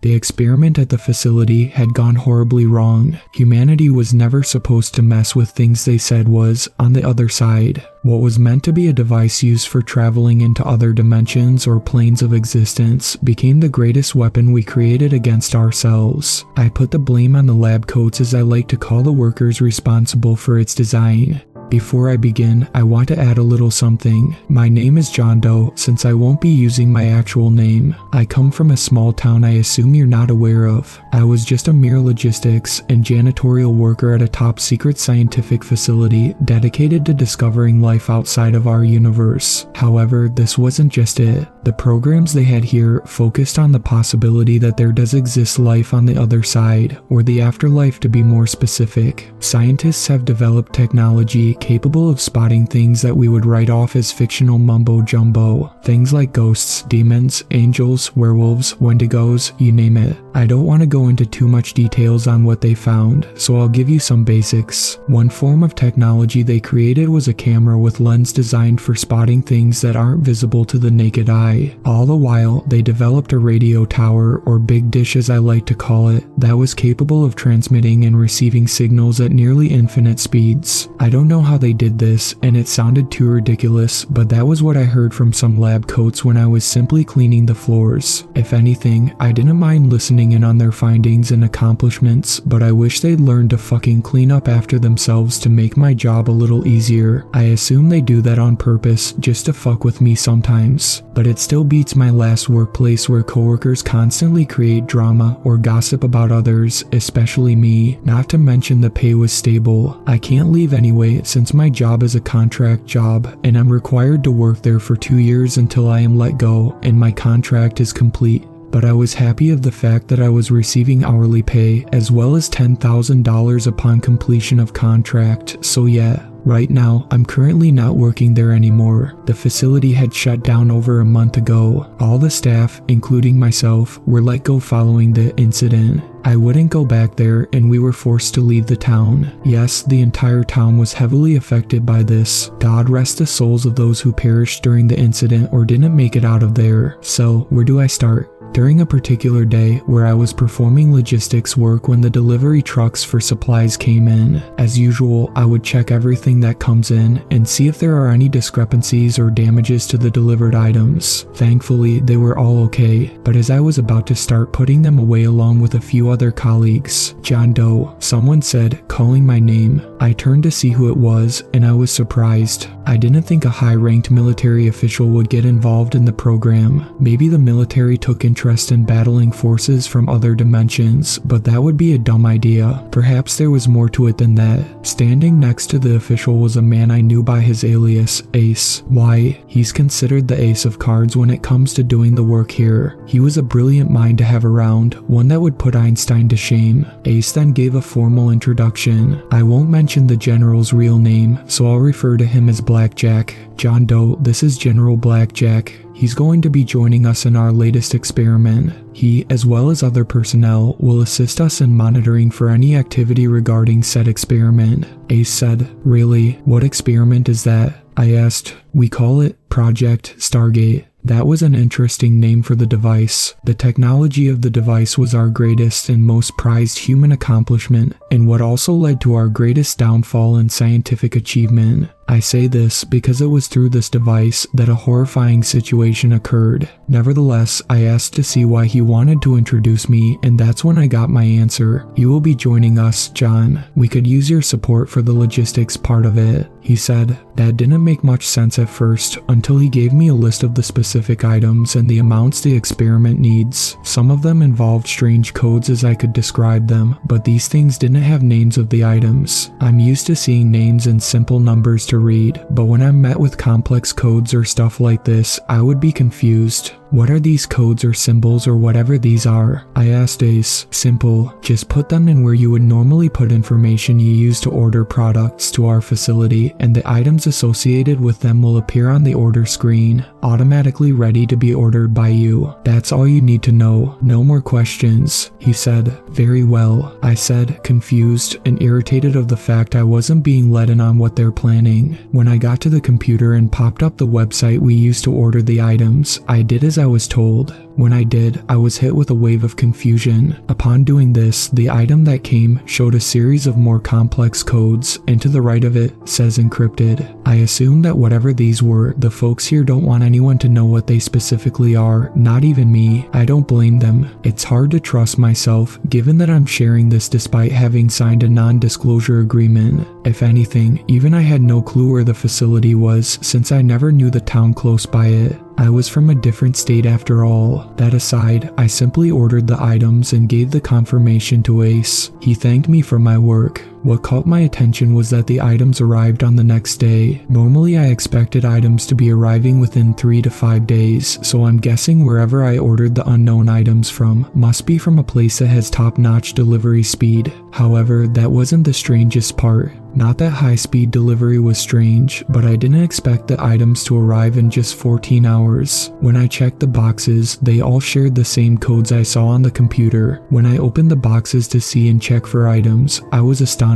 The experiment at the facility had gone horribly wrong. Humanity was never supposed to mess with things they said was on the other side. What was meant to be a device used for traveling into other dimensions or planes of existence became the greatest weapon we created against ourselves. I put the blame on the lab coats, as I like to call the workers responsible for its design. Before I begin, I want to add a little something. My name is John Doe, since I won't be using my actual name. I come from a small town I assume you're not aware of. I was just a mere logistics and janitorial worker at a top secret scientific facility dedicated to discovering life outside of our universe. However, this wasn't just it. The programs they had here focused on the possibility that there does exist life on the other side, or the afterlife to be more specific. Scientists have developed technology capable of spotting things that we would write off as fictional mumbo-jumbo. Things like ghosts, demons, angels, werewolves, wendigos, you name it. I don't want to go into too much details on what they found, so I'll give you some basics. One form of technology they created was a camera with lens designed for spotting things that aren't visible to the naked eye. All the while, they developed a radio tower, or big dish as I like to call it, that was capable of transmitting and receiving signals at nearly infinite speeds. I don't know how they did this, and it sounded too ridiculous, but that was what I heard from some lab coats when I was simply cleaning the floors. If anything, I didn't mind listening in on their findings and accomplishments, but I wish they'd learn to fucking clean up after themselves to make my job a little easier. I assume they do that on purpose, just to fuck with me sometimes. But it still beats my last workplace where coworkers constantly create drama or gossip about others, especially me. Not to mention the pay was stable. I can't leave anyway, since my job is a contract job, and I'm required to work there for 2 years until I am let go and my contract is complete. But I was happy of the fact that I was receiving hourly pay as well as $10,000 upon completion of contract, so yeah. Right now, I'm currently not working there anymore. The facility had shut down over a month ago. All the staff, including myself, were let go following the incident. I wouldn't go back there, and we were forced to leave the town. Yes, the entire town was heavily affected by this. God rest the souls of those who perished during the incident or didn't make it out of there. So, where do I start? During a particular day where I was performing logistics work when the delivery trucks for supplies came in, as usual, I would check everything that comes in and see if there are any discrepancies or damages to the delivered items. Thankfully, they were all okay, but as I was about to start putting them away along with a few other colleagues, John Doe, someone said, calling my name. I turned to see who it was, and I was surprised. I didn't think a high-ranked military official would get involved in the program. Maybe the military took interest in battling forces from other dimensions, but that would be a dumb idea. Perhaps there was more to it than that. Standing next to the official was a man I knew by his alias, Ace. Why, he's considered the ace of cards when it comes to doing the work here. He was a brilliant mind to have around, one that would put Einstein to shame. Ace then gave a formal introduction. I won't mention the general's real name, so I'll refer to him as Blackjack. John Doe, this is General Blackjack. He's going to be joining us in our latest experiment. He, as well as other personnel, will assist us in monitoring for any activity regarding said experiment. Ace said, "Really? What experiment is that?" I asked. "We call it Project Stargate." That was an interesting name for the device. The technology of the device was our greatest and most prized human accomplishment, and what also led to our greatest downfall in scientific achievement. I say this because it was through this device that a horrifying situation occurred. Nevertheless, I asked to see why he wanted to introduce me, and that's when I got my answer. "You will be joining us, John. We could use your support for the logistics part of it," he said. That didn't make much sense at first, until he gave me a list of the specific items and the amounts the experiment needs. Some of them involved strange codes as I could describe them, but these things didn't have names of the items. I'm used to seeing names and simple numbers to read, but when I'm met with complex codes or stuff like this, I would be confused. "What are these codes or symbols or whatever these are?" I asked Ace. "Simple. Just put them in where you would normally put information you use to order products to our facility, and the items associated with them will appear on the order screen, automatically ready to be ordered by you. That's all you need to know. No more questions," he said. "Very well," I said, confused and irritated of the fact I wasn't being let in on what they're planning. When I got to the computer and popped up the website we used to order the items, I did as I was told. When I did, I was hit with a wave of confusion. Upon doing this, the item that came showed a series of more complex codes, and to the right of it says encrypted. I assume that whatever these were, the folks here don't want anyone to know what they specifically are, not even me. I don't blame them. It's hard to trust myself, given that I'm sharing this despite having signed a non-disclosure agreement. If anything, even I had no clue where the facility was, since I never knew the town close by it. I was from a different state after all. That aside, I simply ordered the items and gave the confirmation to Ace. He thanked me for my work. What caught my attention was that the items arrived on the next day. Normally I expected items to be arriving within 3 to 5 days, so I'm guessing wherever I ordered the unknown items from must be from a place that has top-notch delivery speed. However, that wasn't the strangest part. Not that high-speed delivery was strange, but I didn't expect the items to arrive in just 14 hours. When I checked the boxes, they all shared the same codes I saw on the computer. When I opened the boxes to see and check for items, I was astonished.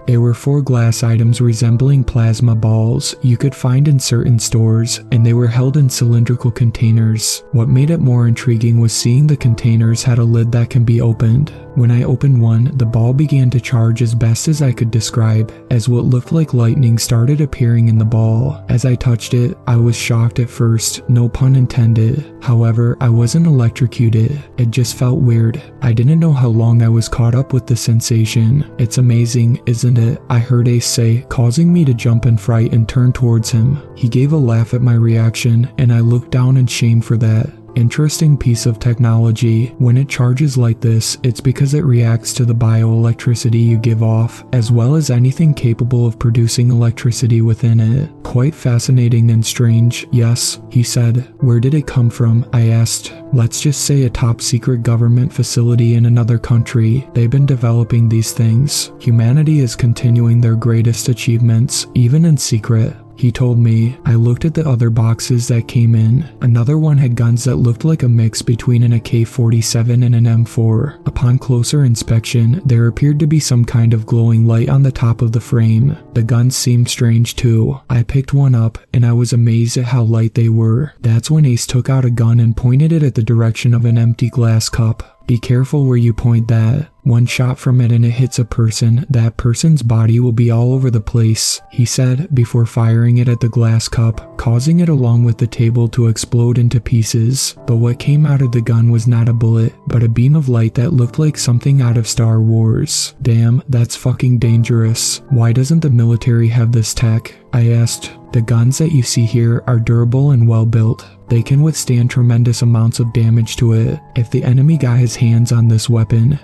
There were 4 glass items resembling plasma balls you could find in certain stores, and they were held in cylindrical containers. What made it more intriguing was seeing the containers had a lid that can be opened. When I opened one, the ball began to charge as best as I could describe, as what looked like lightning started appearing in the ball. As I touched it, I was shocked at first, no pun intended. However, I wasn't electrocuted. It just felt weird. I didn't know how long I was caught up with the sensation. It's amazing, isn't it? I heard Ace say, causing me to jump in fright and turn towards him. He gave a laugh at my reaction, and I looked down in shame for that. Interesting piece of technology. When it charges like this, it's because it reacts to the bioelectricity you give off, as well as anything capable of producing electricity within it. Quite fascinating and strange, yes, he said. Where did it come from? I asked. Let's just say a top secret government facility in another country. They've been developing these things. Humanity is continuing their greatest achievements, even in secret. He told me. I looked at the other boxes that came in. Another one had guns that looked like a mix between an AK-47 and an M4. Upon closer inspection, there appeared to be some kind of glowing light on the top of the frame. The guns seemed strange too. I picked one up, and I was amazed at how light they were. That's when Ace took out a gun and pointed it at the direction of an empty glass cup. Be careful where you point that. One shot from it and it hits a person, that person's body will be all over the place, he said before firing it at the glass cup, causing it along with the table to explode into pieces. But what came out of the gun was not a bullet, but a beam of light that looked like something out of Star Wars. Damn, that's fucking dangerous. Why doesn't the military have this tech? I asked. The guns that you see here are durable and well built. They can withstand tremendous amounts of damage to it. If the enemy got his hands on this weapon,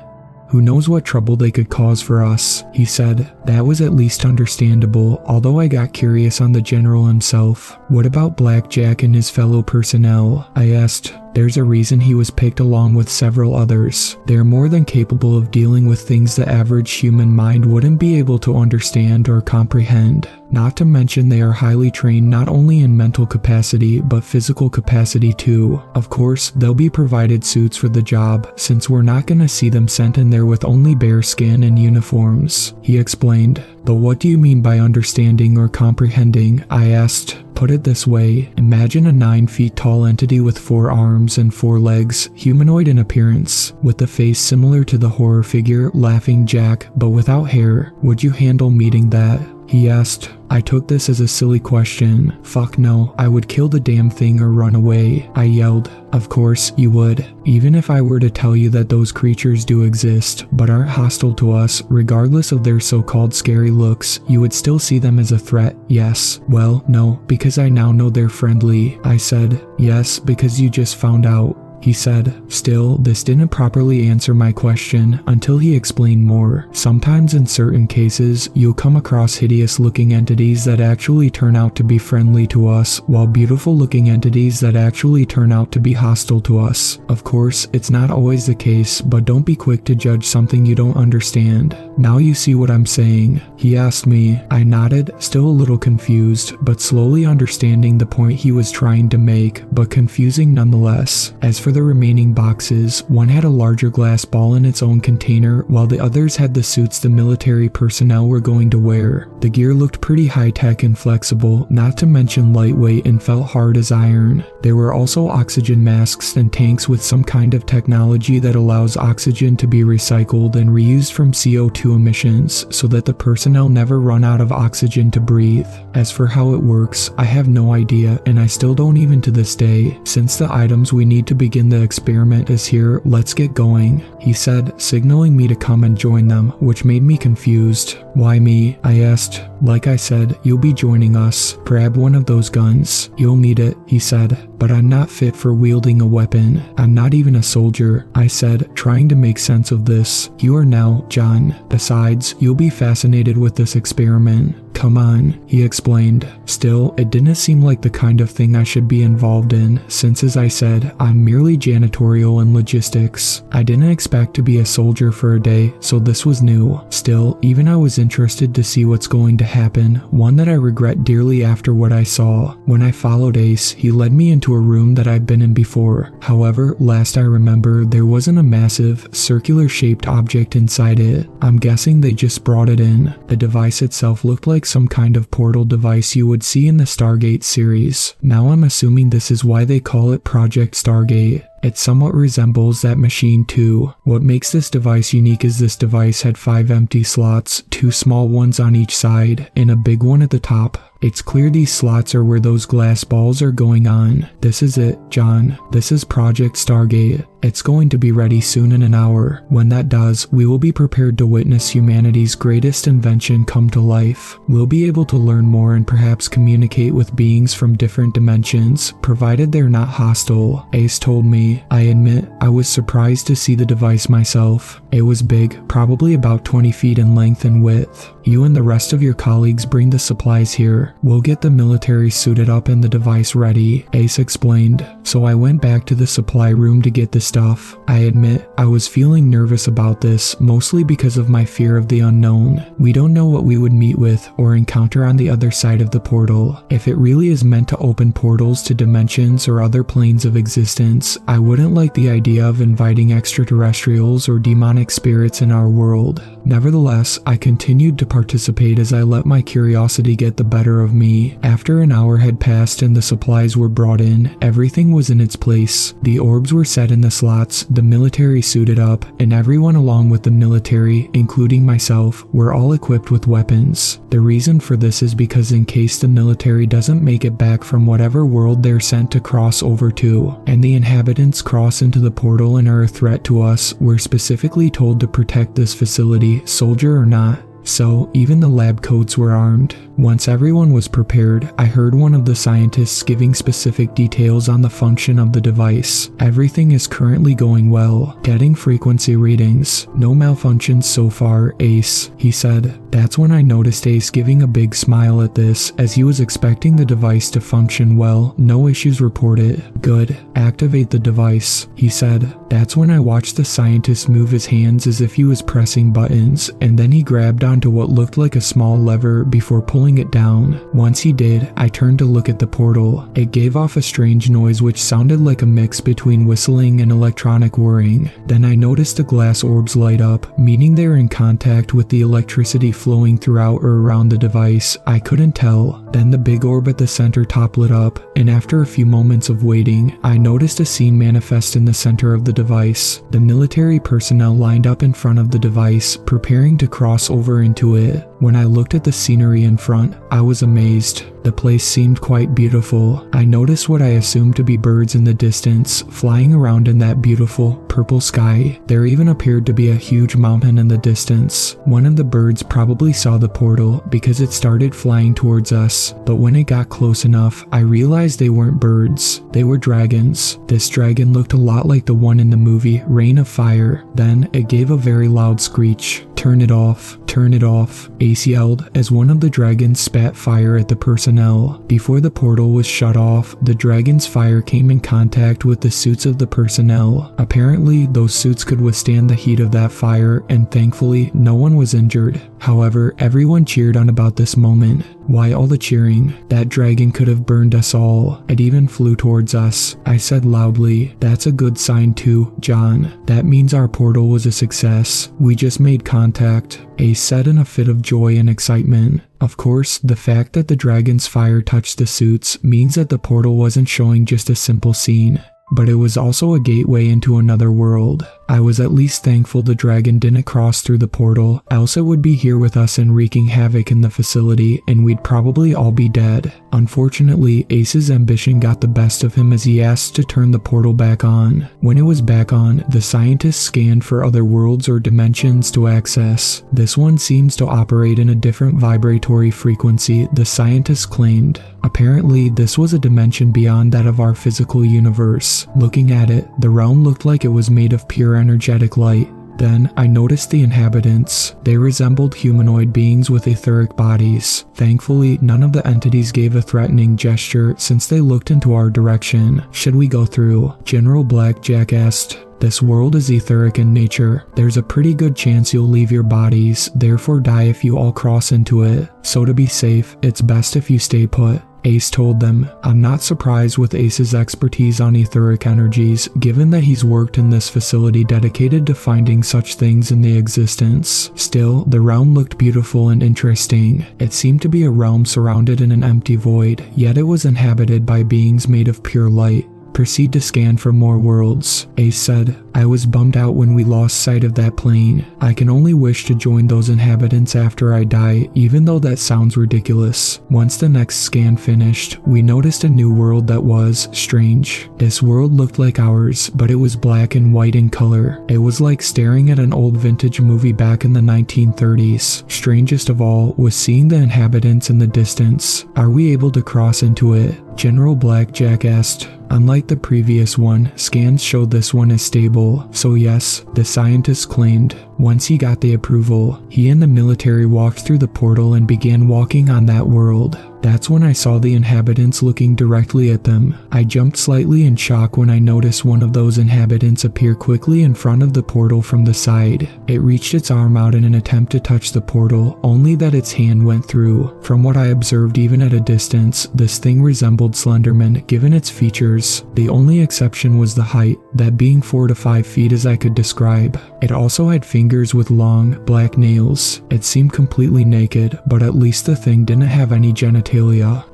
who knows what trouble they could cause for us, he said. That was at least understandable, although I got curious on the general himself. What about Blackjack and his fellow personnel? I asked. There's a reason he was picked along with several others. They are more than capable of dealing with things the average human mind wouldn't be able to understand or comprehend. Not to mention they are highly trained not only in mental capacity but physical capacity too. Of course, they'll be provided suits for the job, since we're not gonna see them sent in there with only bare skin and uniforms, he explained. But what do you mean by understanding or comprehending? I asked. Put it this way, imagine a 9 feet tall entity with 4 arms and 4 legs, humanoid in appearance, with a face similar to the horror figure Laughing Jack, but without hair. Would you handle meeting that? He asked. I took this as a silly question. Fuck no, I would kill the damn thing or run away, I yelled. Of course you would. Even if I were to tell you that those creatures do exist, but aren't hostile to us, regardless of their so-called scary looks, you would still see them as a threat, yes? Well, no, because I now know they're friendly, I said. Yes, because you just found out, he said. Still, this didn't properly answer my question until he explained more. Sometimes in certain cases, you'll come across hideous-looking entities that actually turn out to be friendly to us, while beautiful-looking entities that actually turn out to be hostile to us. Of course, it's not always the case, but don't be quick to judge something you don't understand. Now you see what I'm saying, he asked me. I nodded, still a little confused, but slowly understanding the point he was trying to make, but confusing nonetheless. As for the remaining boxes, one had a larger glass ball in its own container, while the others had the suits the military personnel were going to wear. The gear looked pretty high-tech and flexible, not to mention lightweight and felt hard as iron. There were also oxygen masks and tanks with some kind of technology that allows oxygen to be recycled and reused from CO2 emissions so that the personnel never run out of oxygen to breathe. As for how it works, I have no idea, and I still don't even to this day. Since the items we need to begin the experiment is here, let's get going, he said, signaling me to come and join them, which made me confused. Why me? I asked. Like I said, you'll be joining us. Grab one of those guns. You'll need it, he said. But I'm not fit for wielding a weapon. I'm not even a soldier, I said, trying to make sense of this. You are now, John. Besides, you'll be fascinated with this experiment. Come on, he explained. Still, it didn't seem like the kind of thing I should be involved in, since as I said, I'm merely janitorial and logistics. I didn't expect to be a soldier for a day, so this was new. Still, even I was interested to see what's going to happen, one that I regret dearly after what I saw. When I followed Ace, he led me into a room that I've been in before. However, last I remember, there wasn't a massive, circular-shaped object inside it. I'm guessing they just brought it in. The device itself looked like some kind of portal device you would see in the Stargate series. Now I'm assuming this is why they call it Project Stargate. It somewhat resembles that machine too. What makes this device unique is this device had 5 empty slots, 2 small ones on each side, and a big one at the top. It's clear these slots are where those glass balls are going on. This is it, John. This is Project Stargate. It's going to be ready soon in an hour. When that does, we will be prepared to witness humanity's greatest invention come to life. We'll be able to learn more and perhaps communicate with beings from different dimensions, provided they're not hostile, Ace told me. I admit, I was surprised to see the device myself. It was big, probably about 20 feet in length and width. You and the rest of your colleagues bring the supplies here. We'll get the military suited up and the device ready, Ace explained. So I went back to the supply room to get the stuff. I admit, I was feeling nervous about this, mostly because of my fear of the unknown. We don't know what we would meet with or encounter on the other side of the portal. If it really is meant to open portals to dimensions or other planes of existence, I wouldn't like the idea of inviting extraterrestrials or demonic spirits in our world. Nevertheless, I continued to participate as I let my curiosity get the better of me. After an hour had passed and the supplies were brought in, everything was in its place. The orbs were set in the slots, the military suited up, and everyone along with the military, including myself, were all equipped with weapons. The reason for this is because in case the military doesn't make it back from whatever world they're sent to cross over to, and the inhabitants cross into the portal and are a threat to us, we're specifically told to protect this facility, soldier or not. So, even the lab coats were armed. Once everyone was prepared, I heard one of the scientists giving specific details on the function of the device. Everything is currently going well, getting frequency readings. No malfunctions so far, Ace, he said. That's when I noticed Ace giving a big smile at this, as he was expecting the device to function well. No issues reported. Good. Activate the device, he said. That's when I watched the scientist move his hands as if he was pressing buttons, and then he grabbed onto what looked like a small lever before pulling it down. Once he did, I turned to look at the portal. It gave off a strange noise which sounded like a mix between whistling and electronic whirring. Then I noticed the glass orbs light up, meaning they were in contact with the electricity flowing throughout or around the device. I couldn't tell. Then the big orb at the center top lit up, and after a few moments of waiting, I noticed a scene manifest in the center of the device. The military personnel lined up in front of the device, preparing to cross over into it. When I looked at the scenery in front, I was amazed. The place seemed quite beautiful. I noticed what I assumed to be birds in the distance, flying around in that beautiful, purple sky. There even appeared to be a huge mountain in the distance. One of the birds probably saw the portal because it started flying towards us, but when it got close enough, I realized they weren't birds. They were dragons. This dragon looked a lot like the one in the movie Reign of Fire. Then it gave a very loud screech. Turn it off, Ace yelled as one of the dragons spat fire at the person personnel. Before the portal was shut off, the dragon's fire came in contact with the suits of the personnel. Apparently, those suits could withstand the heat of that fire, and thankfully, no one was injured. However, everyone cheered on about this moment. Why all the cheering? That dragon could have burned us all. It even flew towards us. I said loudly, "That's a good sign too, John. That means our portal was a success. We just made contact," Ace said in a fit of joy and excitement. Of course, the fact that the dragon's fire touched the suits means that the portal wasn't showing just a simple scene, but it was also a gateway into another world. I was at least thankful the dragon didn't cross through the portal, else it would be here with us and wreaking havoc in the facility, and we'd probably all be dead. Unfortunately, Ace's ambition got the best of him as he asked to turn the portal back on. When it was back on, the scientists scanned for other worlds or dimensions to access. This one seems to operate in a different vibratory frequency, the scientists claimed. Apparently, this was a dimension beyond that of our physical universe. Looking at it, the realm looked like it was made of pure energetic light. Then, I noticed the inhabitants. They resembled humanoid beings with etheric bodies. Thankfully, none of the entities gave a threatening gesture since they looked into our direction. "Should we go through?" General Blackjack asked. "This world is etheric in nature. There's a pretty good chance you'll leave your bodies, therefore die if you all cross into it. So to be safe, it's best if you stay put," Ace told them. I'm not surprised with Ace's expertise on etheric energies, given that he's worked in this facility dedicated to finding such things in the existence. Still, the realm looked beautiful and interesting. It seemed to be a realm surrounded in an empty void, yet it was inhabited by beings made of pure light. "Proceed to scan for more worlds," Ace said. "I was bummed out when we lost sight of that plane. I can only wish to join those inhabitants after I die, even though that sounds ridiculous." Once the next scan finished, we noticed a new world that was strange. This world looked like ours, but it was black and white in color. It was like staring at an old vintage movie back in the 1930s. Strangest of all was seeing the inhabitants in the distance. "Are we able to cross into it?" General Blackjack asked. Unlike the previous one, scans showed this one is stable, so yes, the scientist claimed. Once he got the approval, he and the military walked through the portal and began walking on that world. That's when I saw the inhabitants looking directly at them. I jumped slightly in shock when I noticed one of those inhabitants appear quickly in front of the portal from the side. It reached its arm out in an attempt to touch the portal, only that its hand went through. From what I observed even at a distance, this thing resembled Slenderman given its features. The only exception was the height, that being 4 to 5 feet as I could describe. It also had fingers with long, black nails. It seemed completely naked, but at least the thing didn't have any genitalia.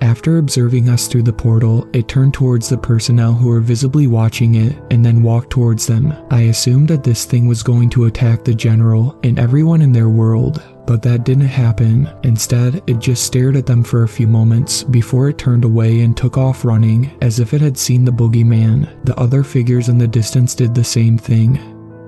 After observing us through the portal, it turned towards the personnel who were visibly watching it, and then walked towards them. I assumed that this thing was going to attack the general and everyone in their world, but that didn't happen. Instead, it just stared at them for a few moments before it turned away and took off running, as if it had seen the boogeyman. The other figures in the distance did the same thing.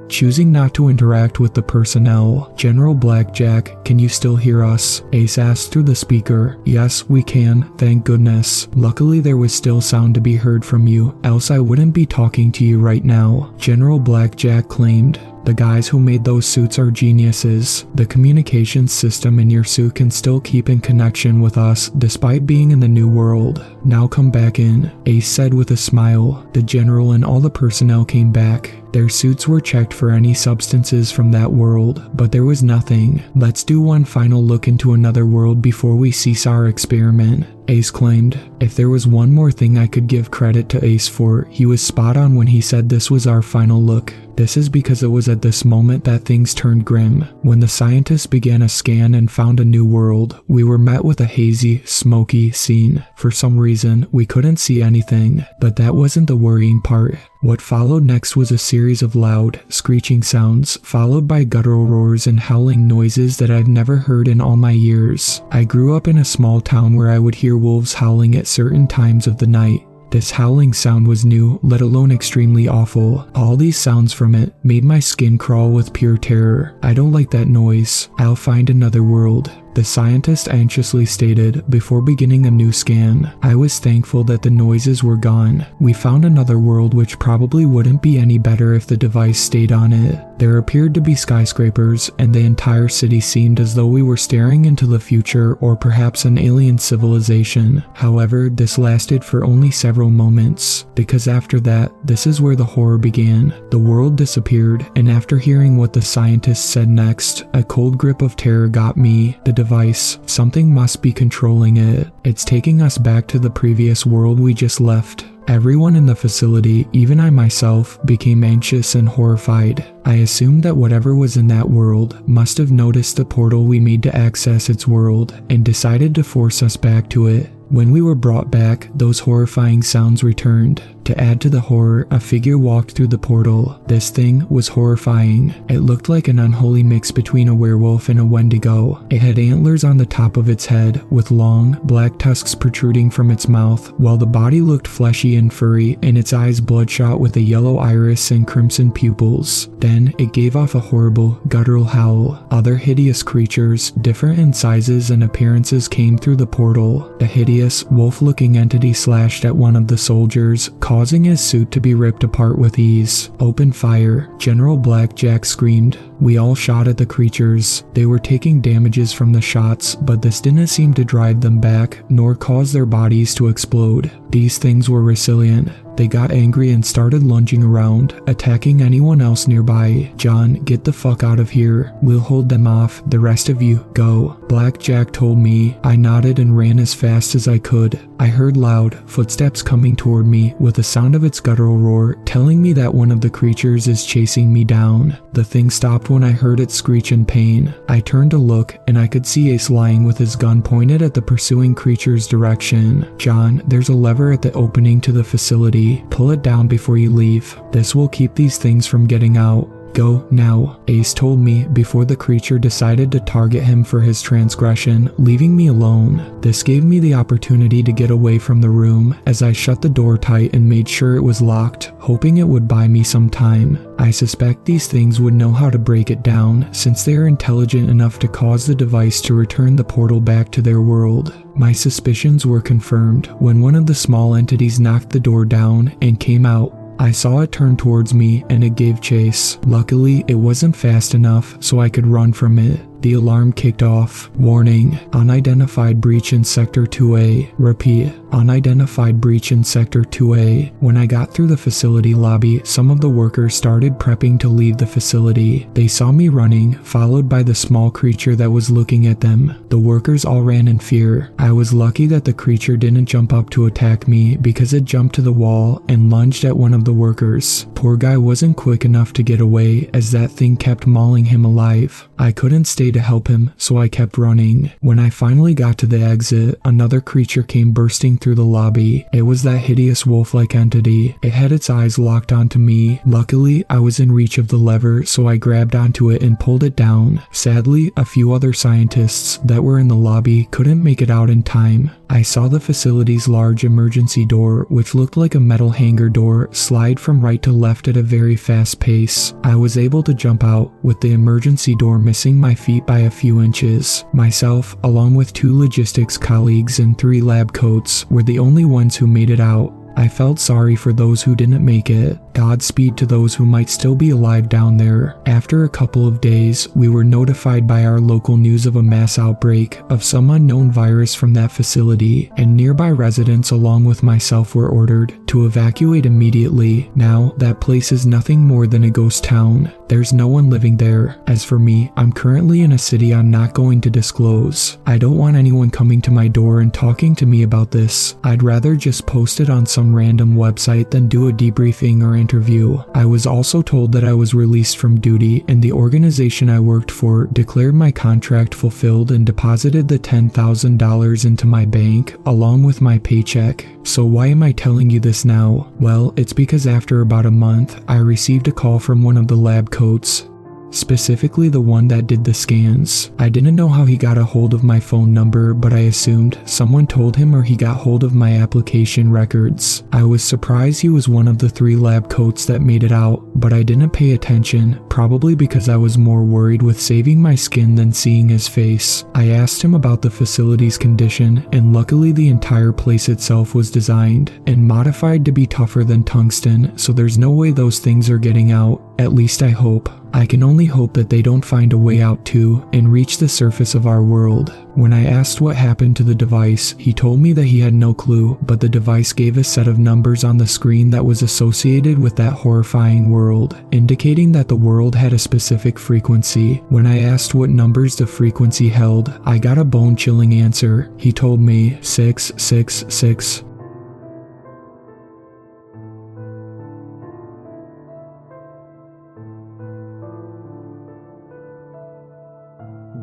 Choosing not to interact with the personnel, General Blackjack, "Can you still hear us?" Ace asked through the speaker. "Yes, we can, thank goodness. Luckily there was still sound to be heard from you, else I wouldn't be talking to you right now," General Blackjack claimed. "The guys who made those suits are geniuses. The communications system in your suit can still keep in connection with us despite being in the new world. Now come back in," Ace said with a smile. The general and all the personnel came back. Their suits were checked for any substances from that world, but there was nothing. "Let's do one final look into another world before we cease our experiment," Ace claimed. If there was one more thing I could give credit to Ace for, he was spot on when he said this was our final look. This is because it was at this moment that things turned grim. When the scientists began a scan and found a new world, we were met with a hazy, smoky scene. For some reason, we couldn't see anything, but that wasn't the worrying part. What followed next was a series of loud, screeching sounds, followed by guttural roars and howling noises that I've never heard in all my years. I grew up in a small town where I would hear wolves howling at certain times of the night. This howling sound was new, let alone extremely awful. All these sounds from it made my skin crawl with pure terror. "I don't like that noise. I'll find another world," the scientist anxiously stated before beginning a new scan. I was thankful that the noises were gone. We found another world which probably wouldn't be any better if the device stayed on it. There appeared to be skyscrapers, and the entire city seemed as though we were staring into the future or perhaps an alien civilization. However, this lasted for only several moments, because after that, this is where the horror began. The world disappeared, and after hearing what the scientists said next, a cold grip of terror got me. The device, something must be controlling it. It's taking us back to the previous world we just left. Everyone in the facility, even I myself, became anxious and horrified. I assumed that whatever was in that world must have noticed the portal we made to access its world and decided to force us back to it. When we were brought back, those horrifying sounds returned. To add to the horror, a figure walked through the portal. This thing was horrifying. It looked like an unholy mix between a werewolf and a wendigo. It had antlers on the top of its head, with long, black tusks protruding from its mouth, while the body looked fleshy and furry, and its eyes bloodshot with a yellow iris and crimson pupils. Then, it gave off a horrible, guttural howl. Other hideous creatures, different in sizes and appearances, came through the portal. The hideous, wolf-looking entity slashed at one of the soldiers, causing his suit to be ripped apart with ease. "Open fire," General Blackjack screamed. We all shot at the creatures. They were taking damages from the shots, but this didn't seem to drive them back, nor cause their bodies to explode. These things were resilient. They got angry and started lunging around, attacking anyone else nearby. "John, get the fuck out of here. We'll hold them off. The rest of you, go." Blackjack told me. I nodded and ran as fast as I could. I heard loud footsteps coming toward me with the sound of its guttural roar, telling me that one of the creatures is chasing me down. The thing stopped when I heard it screech in pain. I turned to look, and I could see Ace lying with his gun pointed at the pursuing creature's direction. "John, there's a lever at the opening to the facility. Pull it down before you leave. This will keep these things from getting out. Go now," Ace told me before the creature decided to target him for his transgression, leaving me alone. This gave me the opportunity to get away from the room as I shut the door tight and made sure it was locked, hoping it would buy me some time. I suspect these things would know how to break it down, since they are intelligent enough to cause the device to return the portal back to their world. My suspicions were confirmed when one of the small entities knocked the door down and came out. I saw it turn towards me and it gave chase. Luckily, it wasn't fast enough so I could run from it. The alarm kicked off. Warning, unidentified breach in Sector 2A. Repeat, unidentified breach in Sector 2A. When I got through the facility lobby, some of the workers started prepping to leave the facility. They saw me running, followed by the small creature that was looking at them. The workers all ran in fear. I was lucky that the creature didn't jump up to attack me because it jumped to the wall and lunged at one of the workers. Poor guy wasn't quick enough to get away as that thing kept mauling him alive. I couldn't stay to help him, so I kept running. When I finally got to the exit, another creature came bursting through the lobby. It was that hideous wolf-like entity. It had its eyes locked onto me. Luckily, I was in reach of the lever, so I grabbed onto it and pulled it down. Sadly, a few other scientists that were in the lobby couldn't make it out in time. I saw the facility's large emergency door, which looked like a metal hangar door, slide from right to left at a very fast pace. I was able to jump out, with the emergency door missing my feet by a few inches. Myself, along with 2 logistics colleagues and 3 lab coats, were the only ones who made it out. I felt sorry for those who didn't make it. Godspeed to those who might still be alive down there. After a couple of days, we were notified by our local news of a mass outbreak of some unknown virus from that facility, and nearby residents along with myself were ordered to evacuate immediately. Now, that place is nothing more than a ghost town. There's no one living there. As for me, I'm currently in a city I'm not going to disclose. I don't want anyone coming to my door and talking to me about this. I'd rather just post it on some random website than do a debriefing or interview. I was also told that I was released from duty, and the organization I worked for declared my contract fulfilled and deposited the $10,000 into my bank along with my paycheck. So why am I telling you this now? Well, it's because after about a month, I received a call from one of the lab coats. specifically the one that did the scans. I didn't know how he got a hold of my phone number, but I assumed someone told him or he got hold of my application records. I was surprised he was one of the 3 lab coats that made it out, but I didn't pay attention, probably because I was more worried with saving my skin than seeing his face. I asked him about the facility's condition, and luckily the entire place itself was designed and modified to be tougher than tungsten, so there's no way those things are getting out, at least I hope. I can only hope that they don't find a way out too and reach the surface of our world. When I asked what happened to the device, he told me that he had no clue, but the device gave a set of numbers on the screen that was associated with that horrifying world, indicating that the world had a specific frequency. When I asked what numbers the frequency held, I got a bone-chilling answer. He told me 666.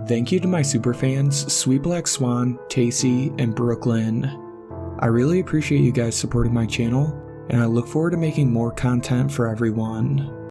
Thank you to my superfans, Sweet Black Swan, Tacy, and Brooklyn. I really appreciate you guys supporting my channel, and I look forward to making more content for everyone.